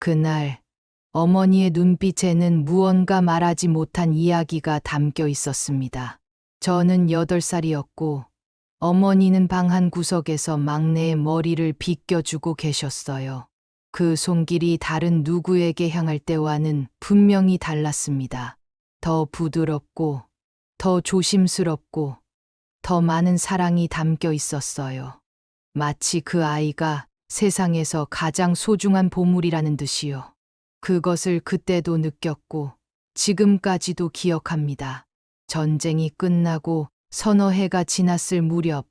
그날 어머니의 눈빛에는 무언가 말하지 못한 이야기가 담겨 있었습니다. 저는 8살이었고 어머니는 방 한 구석에서 막내의 머리를 빗겨주고 계셨어요. 그 손길이 다른 누구에게 향할 때와는 분명히 달랐습니다. 더 부드럽고, 더 조심스럽고, 더 많은 사랑이 담겨 있었어요. 마치 그 아이가 세상에서 가장 소중한 보물이라는 듯이요. 그것을 그때도 느꼈고, 지금까지도 기억합니다. 전쟁이 끝나고 서너 해가 지났을 무렵,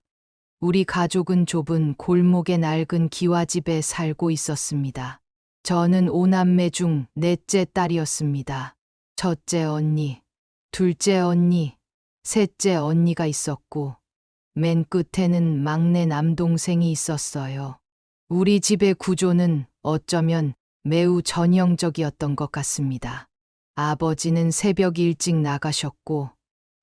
우리 가족은 좁은 골목의 낡은 기와집에 살고 있었습니다. 저는 5남매 중 넷째 딸이었습니다. 첫째 언니, 둘째 언니, 셋째 언니가 있었고, 맨 끝에는 막내 남동생이 있었어요. 우리 집의 구조는 어쩌면 매우 전형적이었던 것 같습니다. 아버지는 새벽 일찍 나가셨고,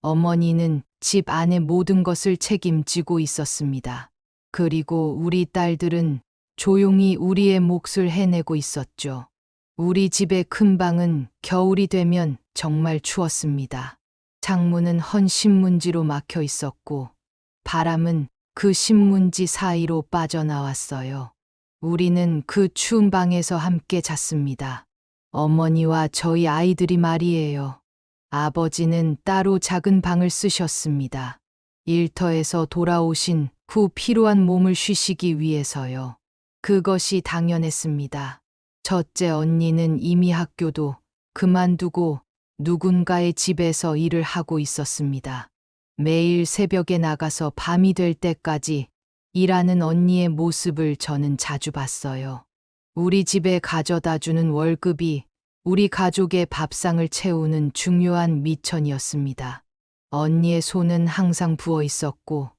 어머니는 집 안의 모든 것을 책임지고 있었습니다. 그리고 우리 딸들은 조용히 우리의 몫을 해내고 있었죠. 우리 집의 큰 방은 겨울이 되면 정말 추웠습니다. 창문은 헌 신문지로 막혀 있었고, 바람은 그 신문지 사이로 빠져나왔어요. 우리는 그 추운 방에서 함께 잤습니다. 어머니와 저희 아이들이 말이에요. 아버지는 따로 작은 방을 쓰셨습니다. 일터에서 돌아오신 후 피로한 몸을 쉬시기 위해서요. 그것이 당연했습니다. 첫째 언니는 이미 학교도 그만두고 누군가의 집에서 일을 하고 있었습니다. 매일 새벽에 나가서 밤이 될 때까지 일하는 언니의 모습을 저는 자주 봤어요. 우리 집에 가져다 주는 월급이 우리 가족의 밥상을 채우는 중요한 미천이었습니다. 언니의 손은 항상 부어 있었고,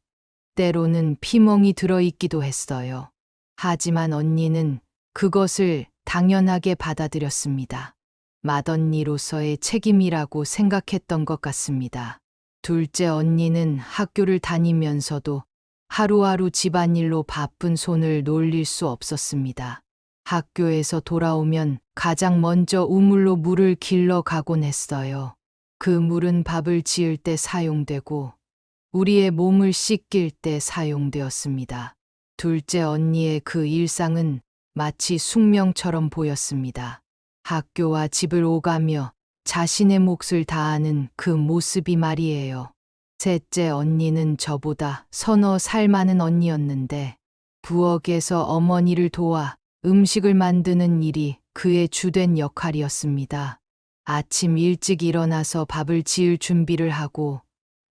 때로는 피멍이 들어있기도 했어요. 하지만 언니는 그것을 당연하게 받아들였습니다. 맏언니로서의 책임이라고 생각했던 것 같습니다. 둘째 언니는 학교를 다니면서도 하루하루 집안일로 바쁜 손을 놀릴 수 없었습니다. 학교에서 돌아오면 가장 먼저 우물로 물을 길러 가곤 했어요. 그 물은 밥을 지을 때 사용되고 우리의 몸을 씻길 때 사용되었습니다. 둘째 언니의 그 일상은 마치 숙명처럼 보였습니다. 학교와 집을 오가며 자신의 몫을 다하는 그 모습이 말이에요. 셋째 언니는 저보다 서너 살 많은 언니였는데 부엌에서 어머니를 도와 음식을 만드는 일이 그의 주된 역할이었습니다. 아침 일찍 일어나서 밥을 지을 준비를 하고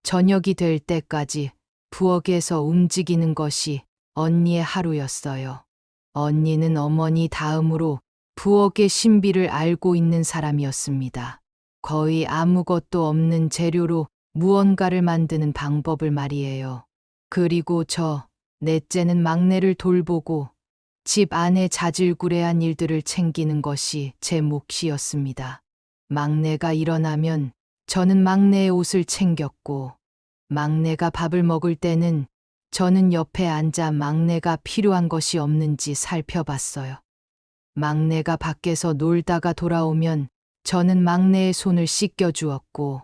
저녁이 될 때까지 부엌에서 움직이는 것이 언니의 하루였어요. 언니는 어머니 다음으로 부엌의 신비를 알고 있는 사람이었습니다. 거의 아무것도 없는 재료로 무언가를 만드는 방법을 말이에요. 그리고 넷째는 막내를 돌보고 집 안의 자질구레한 일들을 챙기는 것이 제 몫이었습니다. 막내가 일어나면 저는 막내의 옷을 챙겼고, 막내가 밥을 먹을 때는 저는 옆에 앉아 막내가 필요한 것이 없는지 살펴봤어요. 막내가 밖에서 놀다가 돌아오면 저는 막내의 손을 씻겨 주었고,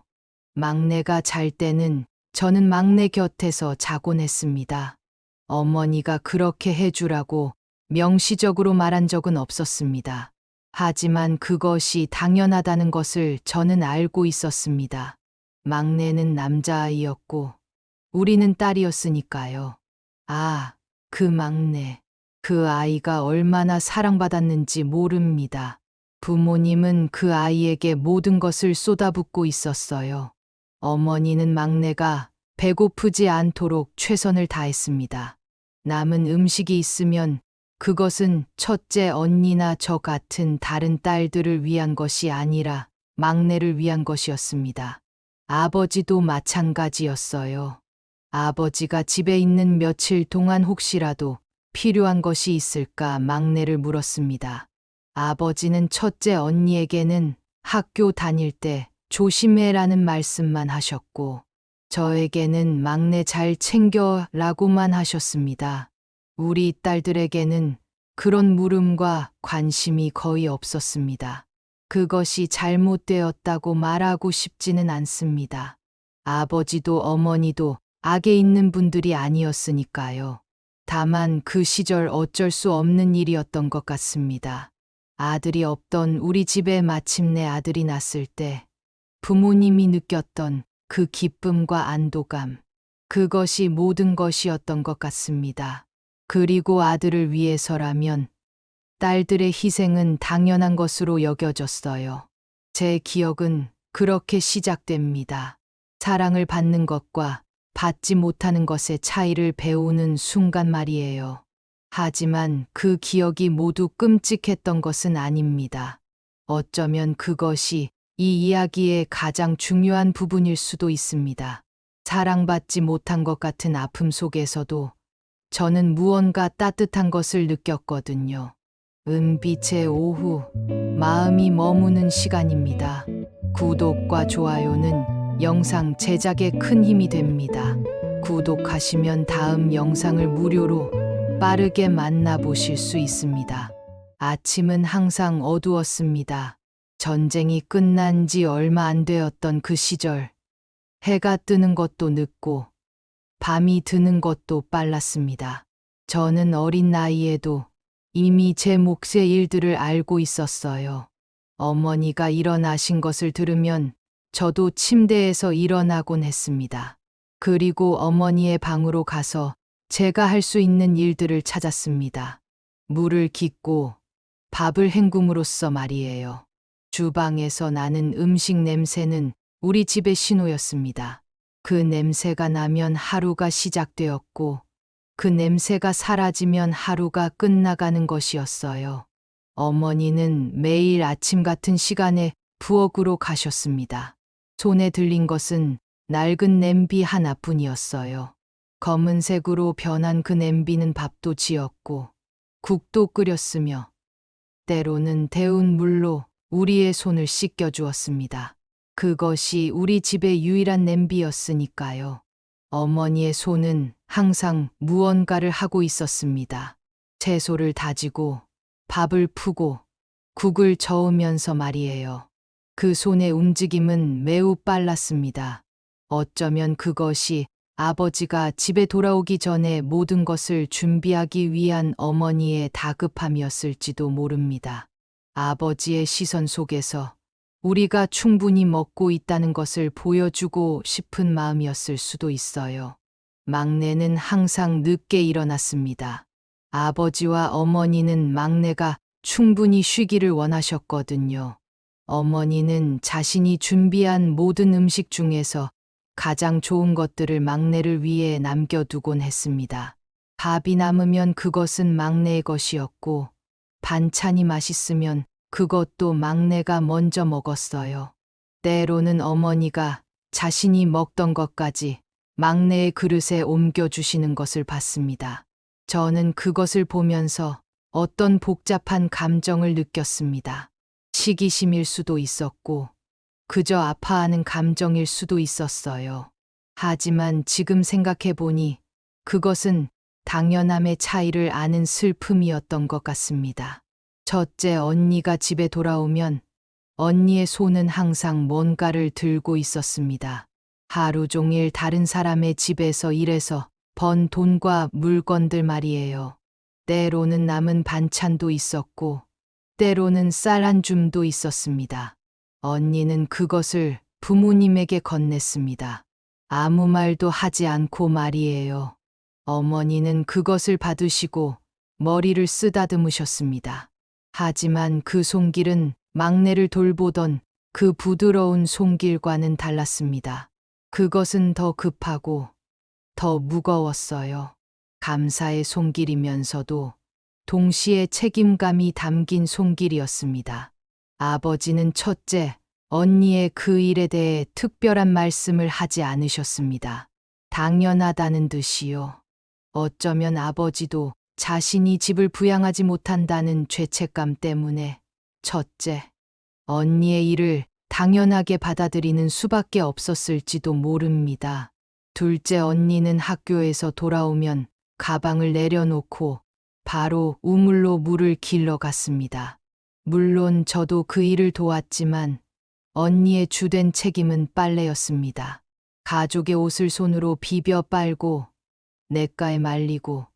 막내가 잘 때는 저는 막내 곁에서 자곤 했습니다. 어머니가 그렇게 해주라고 명시적으로 말한 적은 없었습니다. 하지만 그것이 당연하다는 것을 저는 알고 있었습니다. 막내는 남자아이였고 우리는 딸이었으니까요. 아, 그 막내. 그 아이가 얼마나 사랑받았는지 모릅니다. 부모님은 그 아이에게 모든 것을 쏟아붓고 있었어요. 어머니는 막내가 배고프지 않도록 최선을 다했습니다. 남은 음식이 있으면 그것은 첫째 언니나 저 같은 다른 딸들을 위한 것이 아니라 막내를 위한 것이었습니다. 아버지도 마찬가지였어요. 아버지가 집에 있는 며칠 동안 혹시라도 필요한 것이 있을까 막내를 물었습니다. 아버지는 첫째 언니에게는 학교 다닐 때 조심해라는 말씀만 하셨고, 저에게는 막내 잘 챙겨라고만 하셨습니다. 우리 딸들에게는 그런 물음과 관심이 거의 없었습니다. 그것이 잘못되었다고 말하고 싶지는 않습니다. 아버지도 어머니도 악에 있는 분들이 아니었으니까요. 다만 그 시절 어쩔 수 없는 일이었던 것 같습니다. 아들이 없던 우리 집에 마침내 아들이 났을 때 부모님이 느꼈던 그 기쁨과 안도감, 그것이 모든 것이었던 것 같습니다. 그리고 아들을 위해서라면 딸들의 희생은 당연한 것으로 여겨졌어요. 제 기억은 그렇게 시작됩니다. 사랑을 받는 것과 받지 못하는 것의 차이를 배우는 순간 말이에요. 하지만 그 기억이 모두 끔찍했던 것은 아닙니다. 어쩌면 그것이 이 이야기의 가장 중요한 부분일 수도 있습니다. 사랑받지 못한 것 같은 아픔 속에서도 저는 무언가 따뜻한 것을 느꼈거든요. 은빛의 오후, 마음이 머무는 시간입니다. 구독과 좋아요는 영상 제작에 큰 힘이 됩니다. 구독하시면 다음 영상을 무료로 빠르게 만나보실 수 있습니다. 아침은 항상 어두웠습니다. 전쟁이 끝난 지 얼마 안 되었던 그 시절, 해가 뜨는 것도 늦고 밤이 드는 것도 빨랐습니다. 저는 어린 나이에도 이미 제 몫의 일들을 알고 있었어요. 어머니가 일어나신 것을 들으면 저도 침대에서 일어나곤 했습니다. 그리고 어머니의 방으로 가서 제가 할 수 있는 일들을 찾았습니다. 물을 깃고 밥을 헹굼으로써 말이에요. 주방에서 나는 음식 냄새는 우리 집의 신호였습니다. 그 냄새가 나면 하루가 시작되었고 그 냄새가 사라지면 하루가 끝나가는 것이었어요. 어머니는 매일 아침 같은 시간에 부엌으로 가셨습니다. 손에 들린 것은 낡은 냄비 하나뿐이었어요. 검은색으로 변한 그 냄비는 밥도 지었고 국도 끓였으며 때로는 데운 물로 우리의 손을 씻겨 주었습니다. 그것이 우리 집의 유일한 냄비였으니까요. 어머니의 손은 항상 무언가를 하고 있었습니다. 채소를 다지고 밥을 푸고 국을 저으면서 말이에요. 그 손의 움직임은 매우 빨랐습니다. 어쩌면 그것이 아버지가 집에 돌아오기 전에 모든 것을 준비하기 위한 어머니의 다급함이었을지도 모릅니다. 아버지의 시선 속에서 우리가 충분히 먹고 있다는 것을 보여주고 싶은 마음이었을 수도 있어요. 막내는 항상 늦게 일어났습니다. 아버지와 어머니는 막내가 충분히 쉬기를 원하셨거든요. 어머니는 자신이 준비한 모든 음식 중에서 가장 좋은 것들을 막내를 위해 남겨두곤 했습니다. 밥이 남으면 그것은 막내의 것이었고, 반찬이 맛있으면 그것도 막내가 먼저 먹었어요. 때로는 어머니가 자신이 먹던 것까지 막내의 그릇에 옮겨주시는 것을 봤습니다. 저는 그것을 보면서 어떤 복잡한 감정을 느꼈습니다. 시기심일 수도 있었고, 그저 아파하는 감정일 수도 있었어요. 하지만 지금 생각해 보니 그것은 당연함의 차이를 아는 슬픔이었던 것 같습니다. 첫째 언니가 집에 돌아오면 언니의 손은 항상 뭔가를 들고 있었습니다. 하루 종일 다른 사람의 집에서 일해서 번 돈과 물건들 말이에요. 때로는 남은 반찬도 있었고, 때로는 쌀 한 줌도 있었습니다. 언니는 그것을 부모님에게 건넸습니다. 아무 말도 하지 않고 말이에요. 어머니는 그것을 받으시고 머리를 쓰다듬으셨습니다. 하지만 그 손길은 막내를 돌보던 그 부드러운 손길과는 달랐습니다. 그것은 더 급하고 더 무거웠어요. 감사의 손길이면서도 동시에 책임감이 담긴 손길이었습니다. 아버지는 첫째, 언니의 그 일에 대해 특별한 말씀을 하지 않으셨습니다. 당연하다는 듯이요. 어쩌면 아버지도 자신이 집을 부양하지 못한다는 죄책감 때문에 첫째, 언니의 일을 당연하게 받아들이는 수밖에 없었을지도 모릅니다. 둘째 언니는 학교에서 돌아오면 가방을 내려놓고 바로 우물로 물을 길러 갔습니다. 물론 저도 그 일을 도왔지만 언니의 주된 책임은 빨래였습니다. 가족의 옷을 손으로 비벼 빨고 냇가에 말리고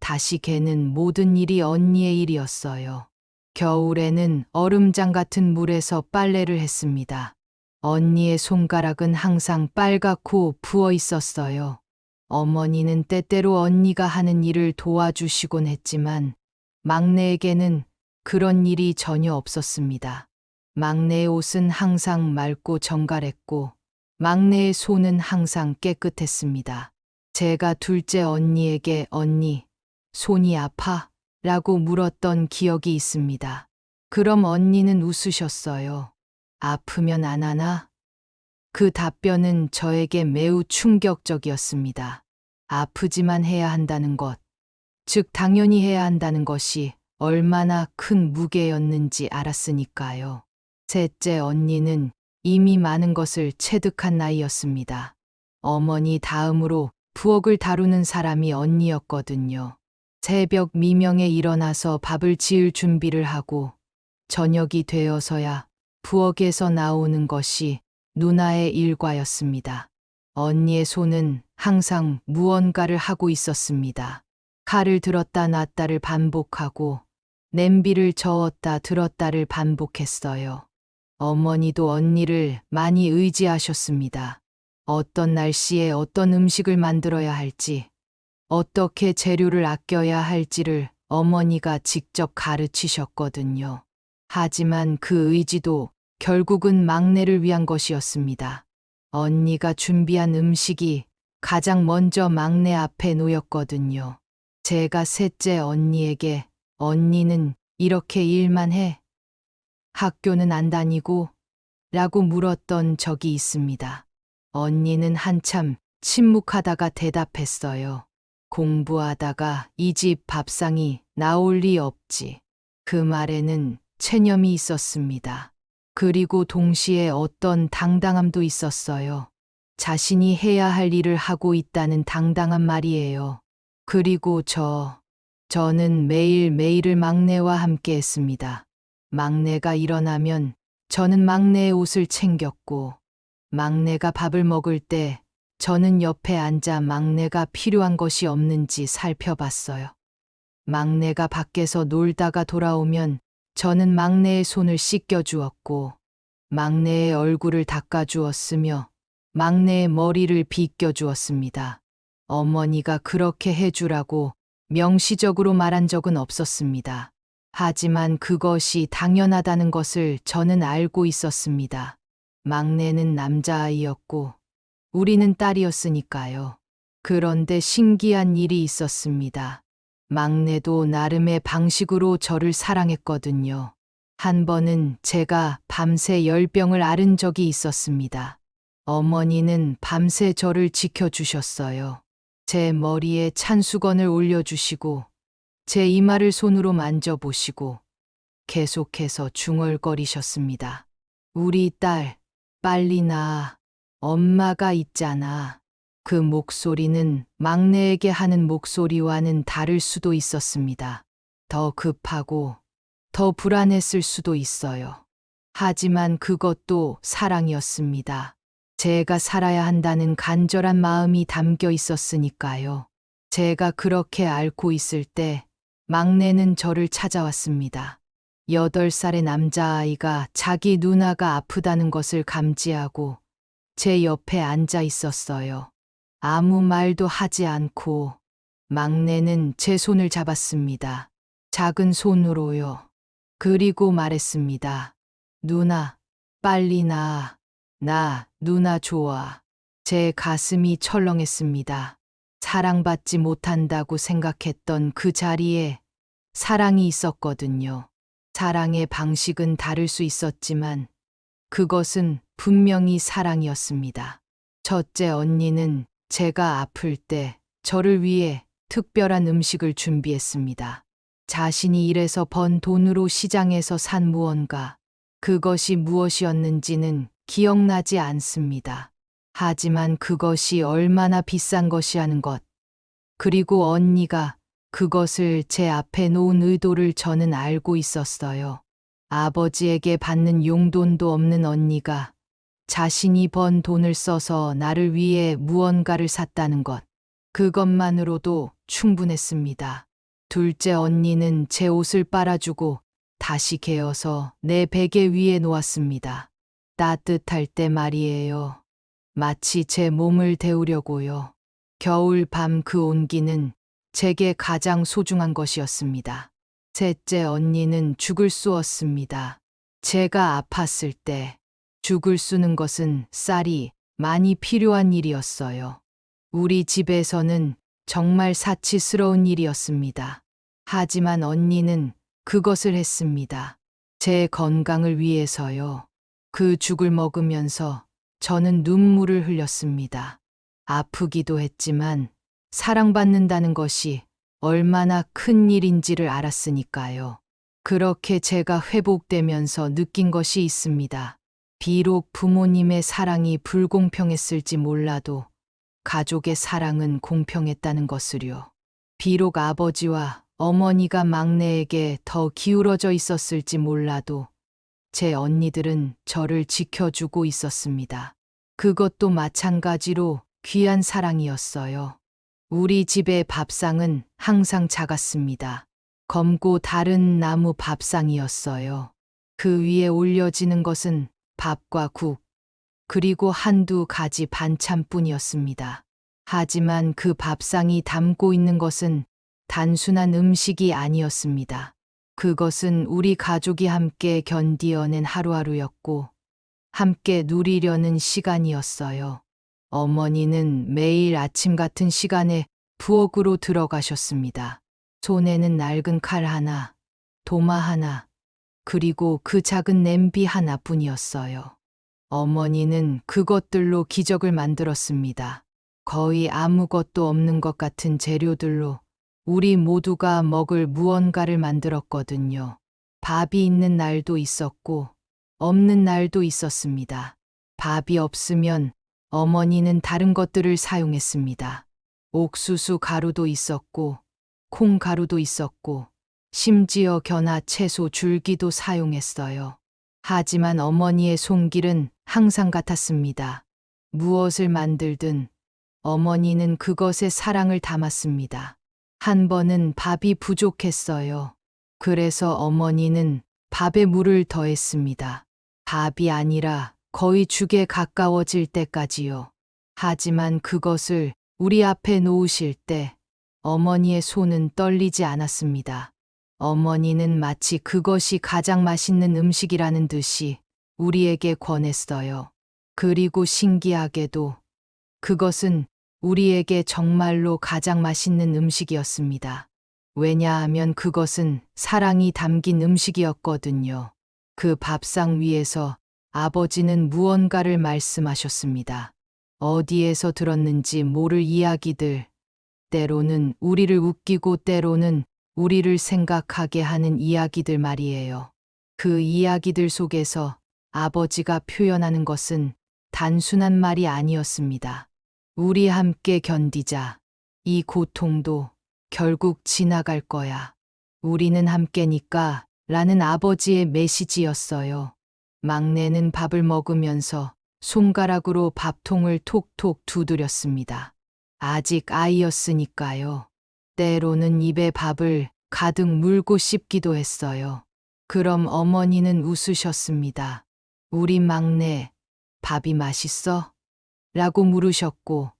다시 개는 모든 일이 언니의 일이었어요. 겨울에는 얼음장 같은 물에서 빨래를 했습니다. 언니의 손가락은 항상 빨갛고 부어 있었어요. 어머니는 때때로 언니가 하는 일을 도와주시곤 했지만 막내에게는 그런 일이 전혀 없었습니다. 막내의 옷은 항상 맑고 정갈했고 막내의 손은 항상 깨끗했습니다. 제가 둘째 언니에게 언니, 손이 아파? 라고 물었던 기억이 있습니다. 그럼 언니는 웃으셨어요. 아프면 안 하나? 그 답변은 저에게 매우 충격적이었습니다. 아프지만 해야 한다는 것, 즉 당연히 해야 한다는 것이 얼마나 큰 무게였는지 알았으니까요. 셋째 언니는 이미 많은 것을 체득한 나이였습니다. 어머니 다음으로 부엌을 다루는 사람이 언니였거든요. 새벽 미명에 일어나서 밥을 지을 준비를 하고 저녁이 되어서야 부엌에서 나오는 것이 누나의 일과였습니다. 언니의 손은 항상 무언가를 하고 있었습니다. 칼을 들었다 놨다를 반복하고 냄비를 저었다 들었다를 반복했어요. 어머니도 언니를 많이 의지하셨습니다. 어떤 날씨에 어떤 음식을 만들어야 할지, 어떻게 재료를 아껴야 할지를 어머니가 직접 가르치셨거든요. 하지만 그 의지도 결국은 막내를 위한 것이었습니다. 언니가 준비한 음식이 가장 먼저 막내 앞에 놓였거든요. 제가 셋째 언니에게 언니는 이렇게 일만 해? 학교는 안 다니고? 라고 물었던 적이 있습니다. 언니는 한참 침묵하다가 대답했어요. 공부하다가 이 집 밥상이 나올 리 없지. 그 말에는 체념이 있었습니다. 그리고 동시에 어떤 당당함도 있었어요. 자신이 해야 할 일을 하고 있다는 당당한 말이에요. 그리고 저는 매일매일을 막내와 함께 했습니다. 막내가 일어나면 저는 막내의 옷을 챙겼고, 막내가 밥을 먹을 때 저는 옆에 앉아 막내가 필요한 것이 없는지 살펴봤어요. 막내가 밖에서 놀다가 돌아오면 저는 막내의 손을 씻겨 주었고, 막내의 얼굴을 닦아 주었으며, 막내의 머리를 빗겨 주었습니다. 어머니가 그렇게 해주라고 명시적으로 말한 적은 없었습니다. 하지만 그것이 당연하다는 것을 저는 알고 있었습니다. 막내는 남자아이였고, 우리는 딸이었으니까요. 그런데 신기한 일이 있었습니다. 막내도 나름의 방식으로 저를 사랑했거든요. 한 번은 제가 밤새 열병을 앓은 적이 있었습니다. 어머니는 밤새 저를 지켜주셨어요. 제 머리에 찬수건을 올려주시고, 제 이마를 손으로 만져보시고, 계속해서 중얼거리셨습니다. 우리 딸, 빨리 나아. 엄마가 있잖아. 그 목소리는 막내에게 하는 목소리와는 다를 수도 있었습니다. 더 급하고 더 불안했을 수도 있어요. 하지만 그것도 사랑이었습니다. 제가 살아야 한다는 간절한 마음이 담겨 있었으니까요. 제가 그렇게 앓고 있을 때 막내는 저를 찾아왔습니다. 8살의 남자아이가 자기 누나가 아프다는 것을 감지하고 제 옆에 앉아 있었어요. 아무 말도 하지 않고 막내는 제 손을 잡았습니다. 작은 손으로요. 그리고 말했습니다. 누나, 빨리 나아. 나 누나 좋아. 제 가슴이 철렁했습니다. 사랑받지 못한다고 생각했던 그 자리에 사랑이 있었거든요. 사랑의 방식은 다를 수 있었지만 그것은 분명히 사랑이었습니다. 첫째 언니는 제가 아플 때 저를 위해 특별한 음식을 준비했습니다. 자신이 일해서 번 돈으로 시장에서 산 무언가, 그것이 무엇이었는지는 기억나지 않습니다. 하지만 그것이 얼마나 비싼 것이라는 것, 그리고 언니가 그것을 제 앞에 놓은 의도를 저는 알고 있었어요. 아버지에게 받는 용돈도 없는 언니가 자신이 번 돈을 써서 나를 위해 무언가를 샀다는 것. 그것만으로도 충분했습니다. 둘째 언니는 제 옷을 빨아주고 다시 개어서 내 베개 위에 놓았습니다. 따뜻할 때 말이에요. 마치 제 몸을 데우려고요. 겨울 밤 그 온기는 제게 가장 소중한 것이었습니다. 셋째 언니는 죽을 쑤었습니다. 제가 아팠을 때 죽을 쑤는 것은 쌀이 많이 필요한 일이었어요. 우리 집에서는 정말 사치스러운 일이었습니다. 하지만 언니는 그것을 했습니다. 제 건강을 위해서요. 그 죽을 먹으면서 저는 눈물을 흘렸습니다. 아프기도 했지만 사랑받는다는 것이 얼마나 큰 일인지를 알았으니까요. 그렇게 제가 회복되면서 느낀 것이 있습니다. 비록 부모님의 사랑이 불공평했을지 몰라도 가족의 사랑은 공평했다는 것을요. 비록 아버지와 어머니가 막내에게 더 기울어져 있었을지 몰라도 제 언니들은 저를 지켜주고 있었습니다. 그것도 마찬가지로 귀한 사랑이었어요. 우리 집의 밥상은 항상 작았습니다. 검고 다른 나무 밥상이었어요. 그 위에 올려지는 것은 밥과 국, 그리고 한두 가지 반찬뿐이었습니다. 하지만 그 밥상이 담고 있는 것은 단순한 음식이 아니었습니다. 그것은 우리 가족이 함께 견디어낸 하루하루였고, 함께 누리려는 시간이었어요. 어머니는 매일 아침 같은 시간에 부엌으로 들어가셨습니다. 손에는 낡은 칼 하나, 도마 하나, 그리고 그 작은 냄비 하나뿐이었어요. 어머니는 그것들로 기적을 만들었습니다. 거의 아무것도 없는 것 같은 재료들로 우리 모두가 먹을 무언가를 만들었거든요. 밥이 있는 날도 있었고, 없는 날도 있었습니다. 밥이 없으면 어머니는 다른 것들을 사용했습니다. 옥수수 가루도 있었고, 콩 가루도 있었고, 심지어 겨나 채소 줄기도 사용했어요. 하지만 어머니의 손길은 항상 같았습니다. 무엇을 만들든 어머니는 그것에 사랑을 담았습니다. 한 번은 밥이 부족했어요. 그래서 어머니는 밥에 물을 더했습니다. 밥이 아니라 거의 죽에 가까워질 때까지요. 하지만 그것을 우리 앞에 놓으실 때 어머니의 손은 떨리지 않았습니다. 어머니는 마치 그것이 가장 맛있는 음식이라는 듯이 우리에게 권했어요. 그리고 신기하게도 그것은 우리에게 정말로 가장 맛있는 음식이었습니다. 왜냐하면 그것은 사랑이 담긴 음식이었거든요. 그 밥상 위에서 아버지는 무언가를 말씀하셨습니다. 어디에서 들었는지 모를 이야기들, 때로는 우리를 웃기고 때로는 우리를 생각하게 하는 이야기들 말이에요. 그 이야기들 속에서 아버지가 표현하는 것은 단순한 말이 아니었습니다. 우리 함께 견디자. 이 고통도 결국 지나갈 거야. 우리는 함께니까 라는 아버지의 메시지였어요. 막내는 밥을 먹으면서 손가락으로 밥통을 톡톡 두드렸습니다. 아직 아이였으니까요. 때로는 입에 밥을 가득 물고 씹기도 했어요. 그럼 어머니는 웃으셨습니다. 우리 막내, 밥이 맛있어? 라고 물으셨고,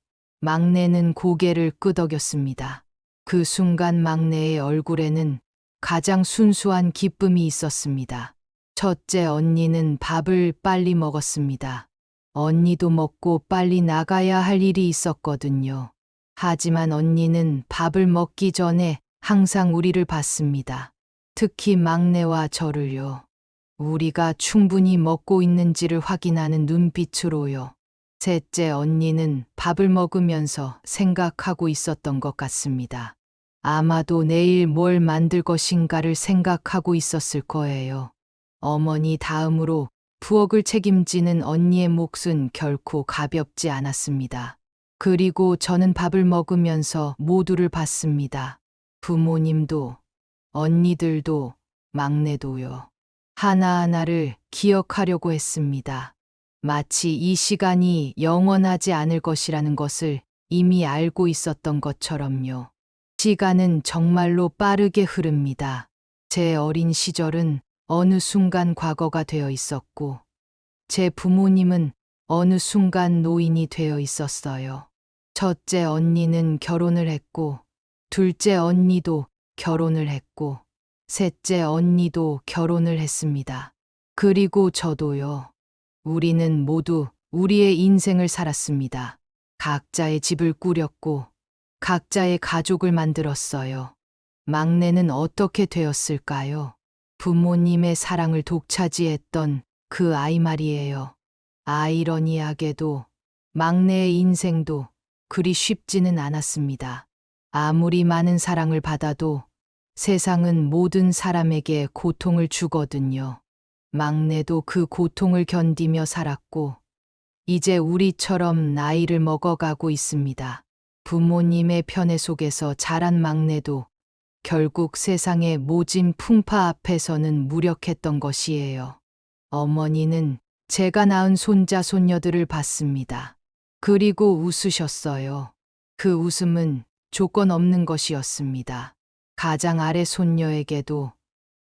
막내는 고개를 끄덕였습니다. 그 순간 막내의 얼굴에는 가장 순수한 기쁨이 있었습니다. 첫째 언니는 밥을 빨리 먹었습니다. 언니도 먹고 빨리 나가야 할 일이 있었거든요. 하지만 언니는 밥을 먹기 전에 항상 우리를 봤습니다. 특히 막내와 저를요. 우리가 충분히 먹고 있는지를 확인하는 눈빛으로요. 셋째 언니는 밥을 먹으면서 생각하고 있었던 것 같습니다. 아마도 내일 뭘 만들 것인가를 생각하고 있었을 거예요. 어머니 다음으로 부엌을 책임지는 언니의 몫은 결코 가볍지 않았습니다. 그리고 저는 밥을 먹으면서 모두를 봤습니다. 부모님도, 언니들도, 막내도요. 하나하나를 기억하려고 했습니다. 마치 이 시간이 영원하지 않을 것이라는 것을 이미 알고 있었던 것처럼요. 시간은 정말로 빠르게 흐릅니다. 제 어린 시절은 어느 순간 과거가 되어 있었고, 제 부모님은 어느 순간 노인이 되어 있었어요. 첫째 언니는 결혼을 했고, 둘째 언니도 결혼을 했고, 셋째 언니도 결혼을 했습니다. 그리고 저도요. 우리는 모두 우리의 인생을 살았습니다. 각자의 집을 꾸렸고, 각자의 가족을 만들었어요. 막내는 어떻게 되었을까요? 부모님의 사랑을 독차지했던 그 아이 말이에요. 아이러니하게도 막내의 인생도 그리 쉽지는 않았습니다. 아무리 많은 사랑을 받아도 세상은 모든 사람에게 고통을 주거든요. 막내도 그 고통을 견디며 살았고, 이제 우리처럼 나이를 먹어가고 있습니다. 부모님의 편애 속에서 자란 막내도 결국 세상의 모진 풍파 앞에서는 무력했던 것이에요. 어머니는 제가 낳은 손자, 손녀들을 봤습니다. 그리고 웃으셨어요. 그 웃음은 조건 없는 것이었습니다. 가장 아래 손녀에게도,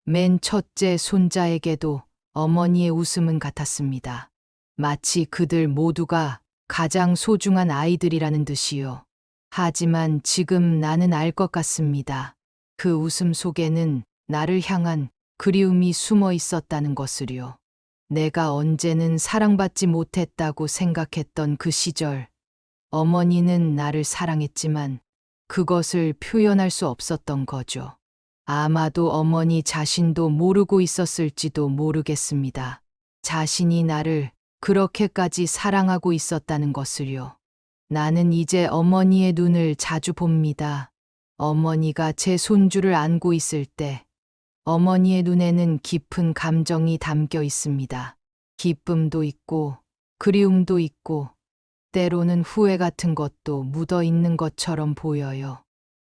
맨 첫째 손자에게도 어머니의 웃음은 같았습니다. 마치 그들 모두가 가장 소중한 아이들이라는 듯이요. 하지만 지금 나는 알 것 같습니다. 그 웃음 속에는 나를 향한 그리움이 숨어 있었다는 것을요. 내가 언제는 사랑받지 못했다고 생각했던 그 시절, 어머니는 나를 사랑했지만 그것을 표현할 수 없었던 거죠. 아마도 어머니 자신도 모르고 있었을지도 모르겠습니다. 자신이 나를 그렇게까지 사랑하고 있었다는 것을요. 나는 이제 어머니의 눈을 자주 봅니다. 어머니가 제 손주를 안고 있을 때 어머니의 눈에는 깊은 감정이 담겨 있습니다. 기쁨도 있고 그리움도 있고 때로는 후회 같은 것도 묻어 있는 것처럼 보여요.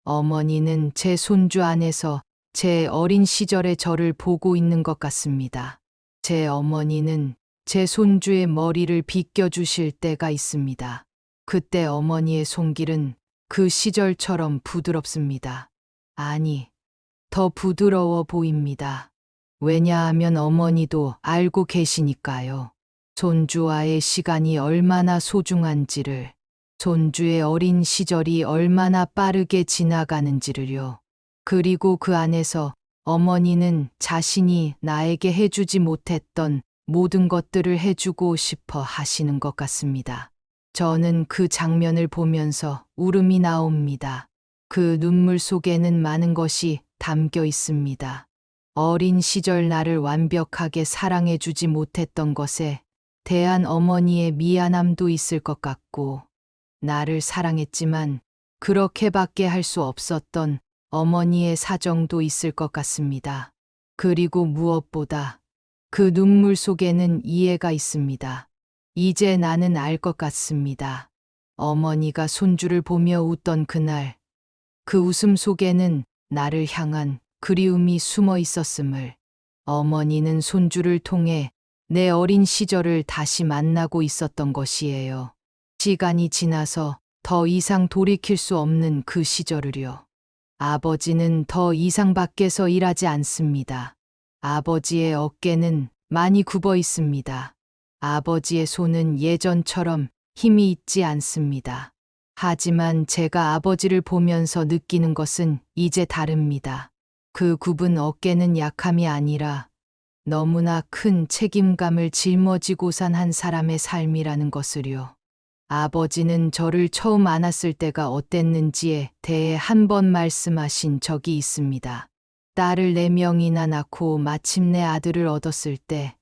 어머니는 제 손주 안에서 제 어린 시절의 저를 보고 있는 것 같습니다. 제 어머니는 제 손주의 머리를 빗겨주실 때가 있습니다. 그때 어머니의 손길은 그 시절처럼 부드럽습니다. 아니, 더 부드러워 보입니다. 왜냐하면 어머니도 알고 계시니까요. 손주와의 시간이 얼마나 소중한지를, 손주의 어린 시절이 얼마나 빠르게 지나가는지를요. 그리고 그 안에서 어머니는 자신이 나에게 해주지 못했던 모든 것들을 해주고 싶어 하시는 것 같습니다. 저는 그 장면을 보면서 울음이 나옵니다. 그 눈물 속에는 많은 것이 담겨 있습니다. 어린 시절 나를 완벽하게 사랑해주지 못했던 것에 대한 어머니의 미안함도 있을 것 같고, 나를 사랑했지만 그렇게밖에 할 수 없었던 어머니의 사정도 있을 것 같습니다. 그리고 무엇보다 그 눈물 속에는 이해가 있습니다. 이제 나는 알 것 같습니다. 어머니가 손주를 보며 웃던 그날, 그 웃음 속에는 나를 향한 그리움이 숨어 있었음을, 어머니는 손주를 통해 내 어린 시절을 다시 만나고 있었던 것이에요. 시간이 지나서 더 이상 돌이킬 수 없는 그 시절을요. 아버지는 더 이상 밖에서 일하지 않습니다. 아버지의 어깨는 많이 굽어 있습니다. 아버지의 손은 예전처럼 힘이 있지 않습니다. 하지만 제가 아버지를 보면서 느끼는 것은 이제 다릅니다. 그 굽은 어깨는 약함이 아니라 너무나 큰 책임감을 짊어지고 산 한 사람의 삶이라는 것을요. 아버지는 저를 처음 안았을 때가 어땠는지에 대해 한 번 말씀하신 적이 있습니다. 딸을 4명이나 낳고 마침내 아들을 얻었을 때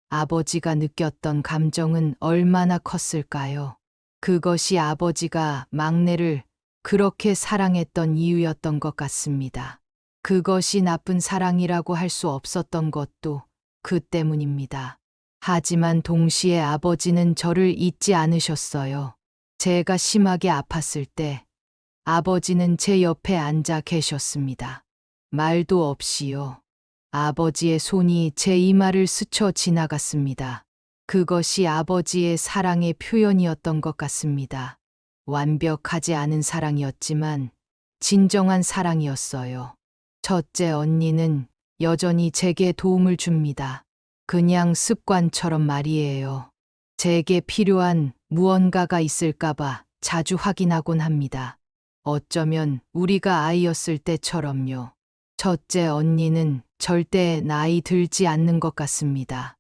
아버지가 느꼈던 감정은 얼마나 컸을까요? 그것이 아버지가 막내를 그렇게 사랑했던 이유였던 것 같습니다. 그것이 나쁜 사랑이라고 할 수 없었던 것도 그 때문입니다. 하지만 동시에 아버지는 저를 잊지 않으셨어요. 제가 심하게 아팠을 때, 아버지는 제 옆에 앉아 계셨습니다. 말도 없이요. 아버지의 손이 제 이마를 스쳐 지나갔습니다. 그것이 아버지의 사랑의 표현이었던 것 같습니다. 완벽하지 않은 사랑이었지만 진정한 사랑이었어요. 첫째 언니는 여전히 제게 도움을 줍니다. 그냥 습관처럼 말이에요. 제게 필요한 무언가가 있을까봐 자주 확인하곤 합니다. 어쩌면 우리가 아이였을 때처럼요. 첫째 언니는 절대 나이 들지 않는 것 같습니다.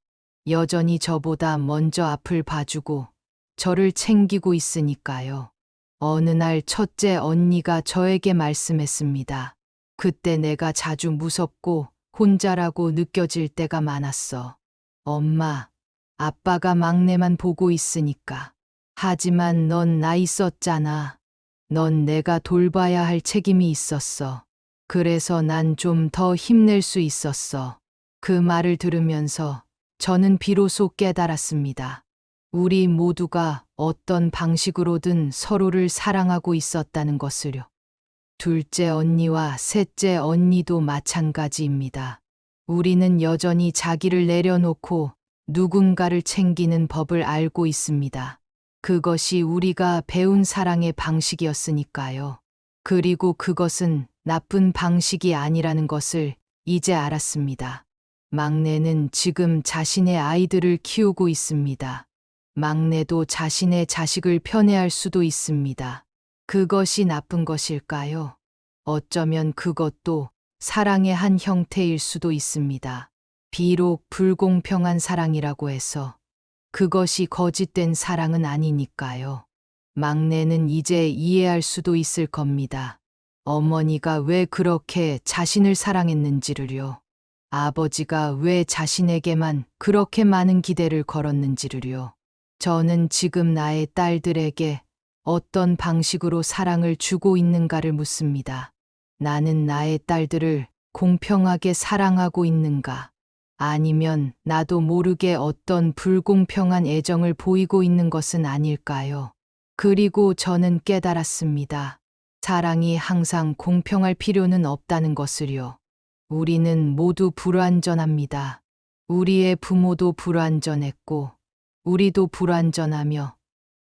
여전히 저보다 먼저 앞을 봐주고 저를 챙기고 있으니까요. 어느 날 첫째 언니가 저에게 말씀했습니다. 그때 내가 자주 무섭고 혼자라고 느껴질 때가 많았어. 엄마, 아빠가 막내만 보고 있으니까. 하지만 넌 나 있었잖아. 넌 내가 돌봐야 할 책임이 있었어. 그래서 난 좀 더 힘낼 수 있었어. 그 말을 들으면서 저는 비로소 깨달았습니다. 우리 모두가 어떤 방식으로든 서로를 사랑하고 있었다는 것을요. 둘째 언니와 셋째 언니도 마찬가지입니다. 우리는 여전히 자기를 내려놓고 누군가를 챙기는 법을 알고 있습니다. 그것이 우리가 배운 사랑의 방식이었으니까요. 그리고 그것은 나쁜 방식이 아니라는 것을 이제 알았습니다. 막내는 지금 자신의 아이들을 키우고 있습니다. 막내도 자신의 자식을 편애할 수도 있습니다. 그것이 나쁜 것일까요? 어쩌면 그것도 사랑의 한 형태일 수도 있습니다. 비록 불공평한 사랑이라고 해서 그것이 거짓된 사랑은 아니니까요. 막내는 이제 이해할 수도 있을 겁니다. 어머니가 왜 그렇게 자신을 사랑했는지를요. 아버지가 왜 자신에게만 그렇게 많은 기대를 걸었는지를요. 저는 지금 나의 딸들에게 어떤 방식으로 사랑을 주고 있는가를 묻습니다. 나는 나의 딸들을 공평하게 사랑하고 있는가? 아니면 나도 모르게 어떤 불공평한 애정을 보이고 있는 것은 아닐까요? 그리고 저는 깨달았습니다. 사랑이 항상 공평할 필요는 없다는 것을요. 우리는 모두 불완전합니다. 우리의 부모도 불완전했고, 우리도 불완전하며,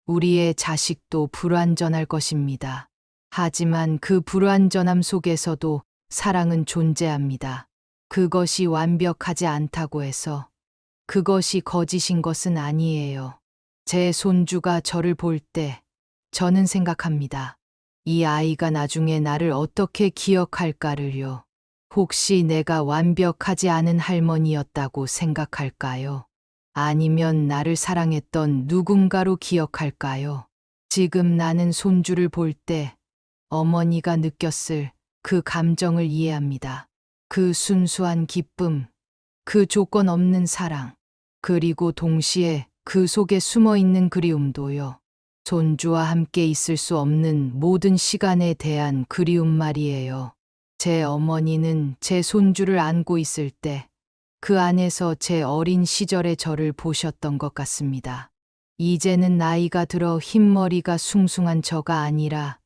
우리의 자식도 불완전할 것입니다. 하지만 그 불완전함 속에서도 사랑은 존재합니다. 그것이 완벽하지 않다고 해서 그것이 거짓인 것은 아니에요. 제 손주가 저를 볼 때 저는 생각합니다. 이 아이가 나중에 나를 어떻게 기억할까를요. 혹시 내가 완벽하지 않은 할머니였다고 생각할까요? 아니면 나를 사랑했던 누군가로 기억할까요? 지금 나는 손주를 볼 때 어머니가 느꼈을 그 감정을 이해합니다. 그 순수한 기쁨, 그 조건 없는 사랑, 그리고 동시에 그 속에 숨어 있는 그리움도요. 손주와 함께 있을 수 없는 모든 시간에 대한 그리움 말이에요. 제 어머니는 제 손주를 안고 있을 때 그 안에서 제 어린 시절의 저를 보셨던 것 같습니다. 이제는 나이가 들어 흰머리가 숭숭한 저가 아니라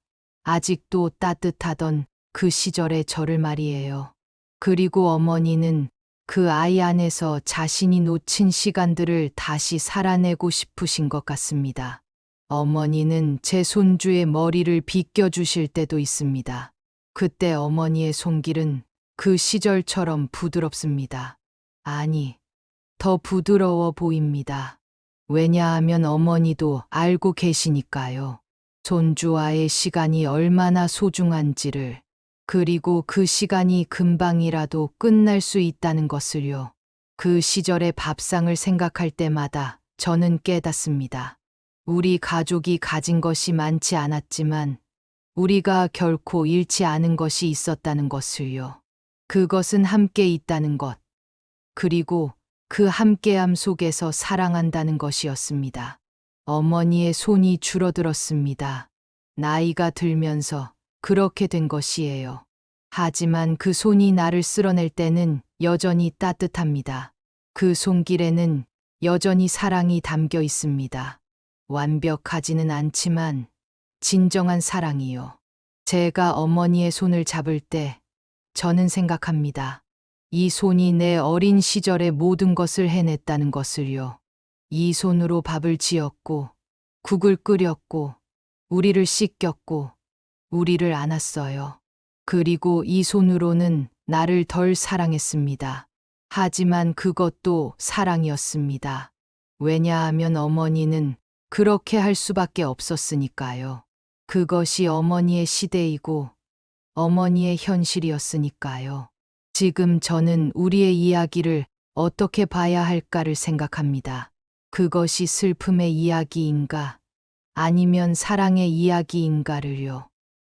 아직도 따뜻하던 그 시절의 저를 말이에요. 그리고 어머니는 그 아이 안에서 자신이 놓친 시간들을 다시 살아내고 싶으신 것 같습니다. 어머니는 제 손주의 머리를 빗겨주실 때도 있습니다. 그때 어머니의 손길은 그 시절처럼 부드럽습니다. 아니, 더 부드러워 보입니다. 왜냐하면 어머니도 알고 계시니까요. 손주와의 시간이 얼마나 소중한지를, 그리고 그 시간이 금방이라도 끝날 수 있다는 것을요. 그 시절의 밥상을 생각할 때마다 저는 깨닫습니다. 우리 가족이 가진 것이 많지 않았지만 우리가 결코 잃지 않은 것이 있었다는 것을요. 그것은 함께 있다는 것, 그리고 그 함께함 속에서 사랑한다는 것이었습니다. 어머니의 손이 줄어들었습니다. 나이가 들면서 그렇게 된 것이에요. 하지만 그 손이 나를 쓸어낼 때는 여전히 따뜻합니다. 그 손길에는 여전히 사랑이 담겨 있습니다. 완벽하지는 않지만 진정한 사랑이요. 제가 어머니의 손을 잡을 때 저는 생각합니다. 이 손이 내 어린 시절의 모든 것을 해냈다는 것을요. 이 손으로 밥을 지었고, 국을 끓였고, 우리를 씻겼고, 우리를 안았어요. 그리고 이 손으로는 나를 덜 사랑했습니다. 하지만 그것도 사랑이었습니다. 왜냐하면 어머니는 그렇게 할 수밖에 없었으니까요. 그것이 어머니의 시대이고 어머니의 현실이었으니까요. 지금 저는 우리의 이야기를 어떻게 봐야 할까를 생각합니다. 그것이 슬픔의 이야기인가 아니면 사랑의 이야기인가를요.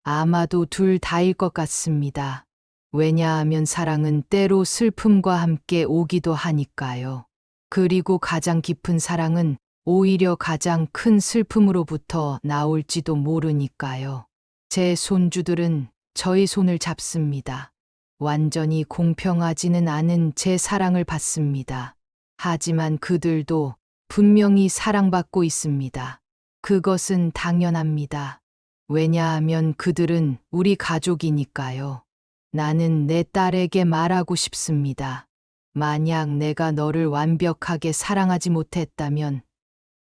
아마도 둘 다일 것 같습니다. 왜냐하면 사랑은 때로 슬픔과 함께 오기도 하니까요. 그리고 가장 깊은 사랑은 오히려 가장 큰 슬픔으로부터 나올지도 모르니까요. 제 손주들은 저희 손을 잡습니다. 완전히 공평하지는 않은 제 사랑을 받습니다. 하지만 그들도 분명히 사랑받고 있습니다. 그것은 당연합니다. 왜냐하면 그들은 우리 가족이니까요. 나는 내 딸에게 말하고 싶습니다. 만약 내가 너를 완벽하게 사랑하지 못했다면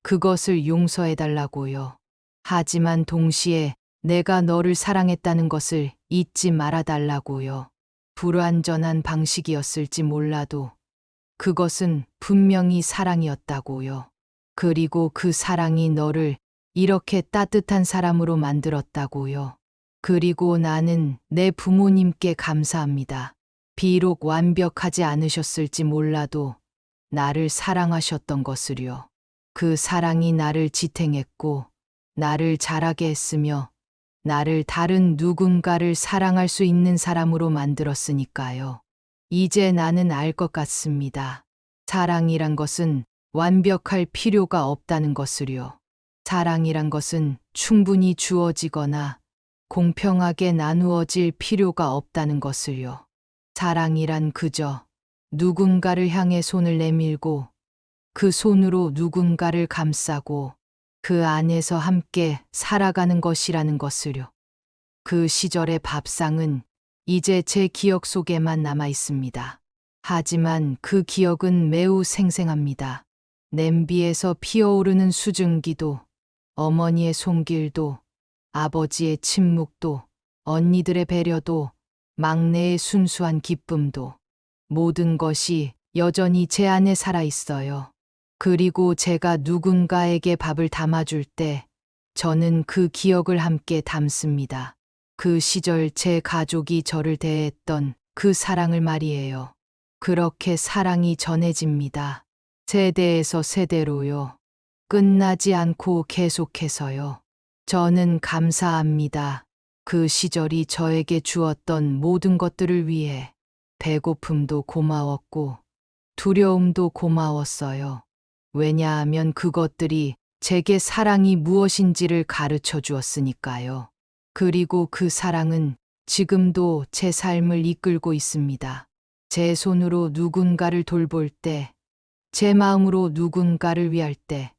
그것을 용서해달라고요. 하지만 동시에 내가 너를 사랑했다는 것을 잊지 말아달라고요. 불완전한 방식이었을지 몰라도 그것은 분명히 사랑이었다고요. 그리고 그 사랑이 너를 이렇게 따뜻한 사람으로 만들었다고요. 그리고 나는 내 부모님께 감사합니다. 비록 완벽하지 않으셨을지 몰라도 나를 사랑하셨던 것을요. 그 사랑이 나를 지탱했고, 나를 자라게 했으며, 나를 다른 누군가를 사랑할 수 있는 사람으로 만들었으니까요. 이제 나는 알 것 같습니다. 사랑이란 것은 완벽할 필요가 없다는 것을요. 사랑이란 것은 충분히 주어지거나 공평하게 나누어질 필요가 없다는 것을요. 사랑이란 그저 누군가를 향해 손을 내밀고 그 손으로 누군가를 감싸고 그 안에서 함께 살아가는 것이라는 것을요. 그 시절의 밥상은 이제 제 기억 속에만 남아 있습니다. 하지만 그 기억은 매우 생생합니다. 냄비에서 피어오르는 수증기도, 어머니의 손길도, 아버지의 침묵도, 언니들의 배려도, 막내의 순수한 기쁨도, 모든 것이 여전히 제 안에 살아 있어요. 그리고 제가 누군가에게 밥을 담아줄 때 저는 그 기억을 함께 담습니다. 그 시절 제 가족이 저를 대했던 그 사랑을 말이에요. 그렇게 사랑이 전해집니다. 세대에서 세대로요. 끝나지 않고 계속해서요. 저는 감사합니다. 그 시절이 저에게 주었던 모든 것들을 위해 배고픔도 고마웠고 두려움도 고마웠어요. 왜냐하면 그것들이 제게 사랑이 무엇인지를 가르쳐 주었으니까요. 그리고 그 사랑은 지금도 제 삶을 이끌고 있습니다. 제 손으로 누군가를 돌볼 때, 제 마음으로 누군가를 위할 때,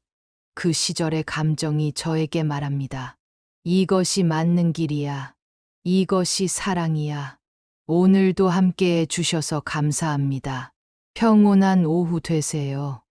그 시절의 감정이 저에게 말합니다. 이것이 맞는 길이야. 이것이 사랑이야. 오늘도 함께해 주셔서 감사합니다. 평온한 오후 되세요.